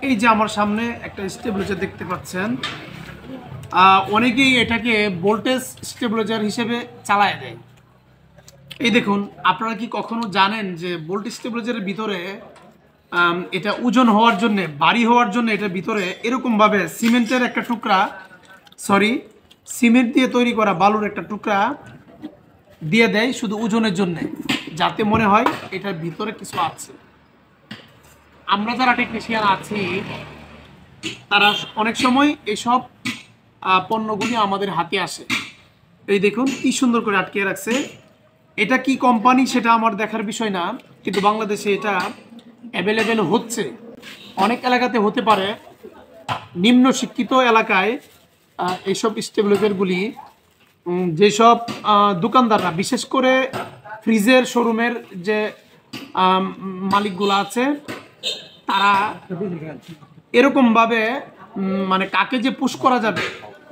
এই যে আমার সামনে একটা স্টেবিলাইজার দেখতে পাচ্ছেন। অনেকেই এটাকে ভোল্টেজ স্টেবিলাইজার হিসেবে চালায় দেয়। এই দেখুন, আপনারা কি কখনো জানেন যে ভোল্টেজ স্টেবিলাইজারের ভিতরে এটা ওজন হওয়ার জন্য, ভারী হওয়ার জন্য এটার ভিতরে এরকমভাবে সিমেন্টের একটা টুকরা, সিমেন্ট দিয়ে তৈরি করা বালুর একটা টুকরা দিয়ে দেয় শুধু ওজনের জন্য, যাতে মনে হয় এটার ভিতরে কিছু আছে। আমরা যারা টেকনিশিয়ান আছি তারা অনেক সময় এসব পণ্যগুলি আমাদের হাতে আসে। এই দেখুন কি সুন্দর করে আটকে রাখছে। এটা কি কোম্পানি সেটা আমার দেখার বিষয় না, কিন্তু বাংলাদেশে এটা অ্যাভেলেবেল হচ্ছে। অনেক এলাকাতে হতে পারে, নিম্ন শিক্ষিত এলাকায় এইসব স্টেবিলাইজারগুলি যেসব দোকানদাররা, বিশেষ করে ফ্রিজের শোরুমের যে মালিকগুলো আছে, তারা এরকমভাবে মানে কাকে যে পুশ করা যাবে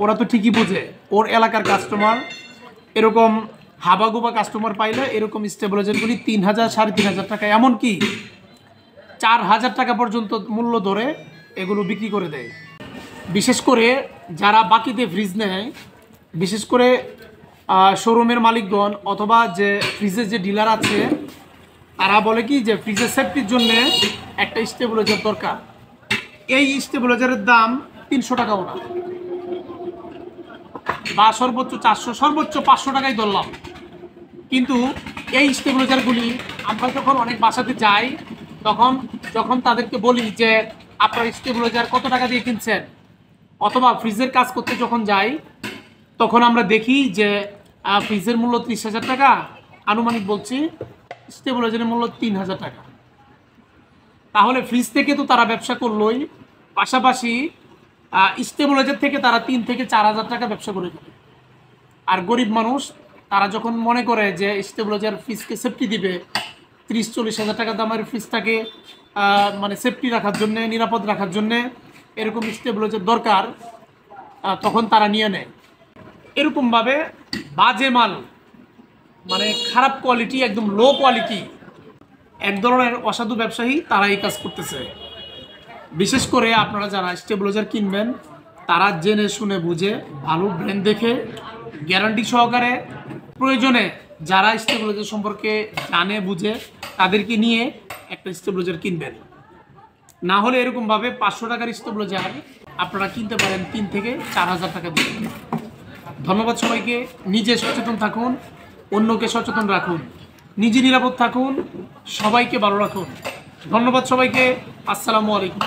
ওরা তো ঠিকই বোঝে। ওর এলাকার কাস্টমার এরকম হাবাগোবা কাস্টমার পাইলে এরকম স্টেবিলাইজারগুলি ৩,০০০, ৩,৫০০ টাকা, এমনকি ৪,০০০ টাকা পর্যন্ত মূল্য ধরে এগুলো বিক্রি করে দেয়। বিশেষ করে যারা বাকিতে ফ্রিজ নেয়, বিশেষ করে শোরুমের মালিকগণ অথবা যে ফ্রিজের যে ডিলার আছে, তারা বলে কি যে ফ্রিজের সেফটির জন্য একটা স্টেবিলাইজার দরকার। এই স্টেবিলাইজারের দাম ৩০০ টাকাও না, বা সর্বোচ্চ ৪০০, সর্বোচ্চ ৫০০ টাকাই ধরলাম। কিন্তু এই স্টেবিলাইজারগুলি আমরা যখন অনেক বাসাতে যাই, যখন তাদেরকে বলি যে আপনার স্টেবিলাইজার কত টাকা দিয়ে কিনছেন, অথবা ফ্রিজের কাজ করতে যখন যাই, তখন আমরা দেখি যে ফ্রিজের মূল্য ৩০,০০০ টাকা, আনুমানিক বলছি, স্টেবিলাইজারের মূল্য ৩,০০০ টাকা। তাহলে ফ্রিজ থেকে তো তারা ব্যবসা করলোই, পাশাপাশি স্টেবিলাইজার থেকে তারা ৩ থেকে ৪,০০০ টাকা ব্যবসা করে দেবে। আর গরিব মানুষ তারা যখন মনে করে যে স্টেবিলাইজার ফ্রিজকে সেফটি দিবে, ৩০-৪০,০০০ টাকা দামের ফ্রিজটাকে মানে সেফটি রাখার জন্যে, নিরাপদ রাখার জন্যে এরকম স্টেবিলাইজার দরকার, তখন তারা নিয়ে নেয়। এরকমভাবে বাজে মাল, মানে খারাপ কোয়ালিটি, একদম লো কোয়ালিটি, এক ধরনের অসাধু ব্যবসায়ী তারা এই কাজ করতেছে। বিশেষ করে আপনারা যারা স্টেবিলাইজার কিনবেন, তারা জেনে শুনে বুঝে, ভালো ব্র্যান্ড দেখে, গ্যারান্টি সহকারে, প্রয়োজনে যারা স্টেবিলাইজার সম্পর্কে জানে বুঝে তাদেরকে নিয়ে একটা স্টেবিলাইজার কিনবেন। না হলে এরকমভাবে ৫০০ টাকার স্টেবিলাইজার আপনারা কিনতে পারেন ৩ থেকে ৪,০০০ টাকা দিয়ে। ধন্যবাদ সবাইকে। নিজে সচেতন থাকুন, অন্যকে সচেতন রাখুন, নিজে নিরাপদ থাকুন, সবাইকে ভালো রাখুন। ধন্যবাদ সবাইকে। আসসালামু আলাইকুম।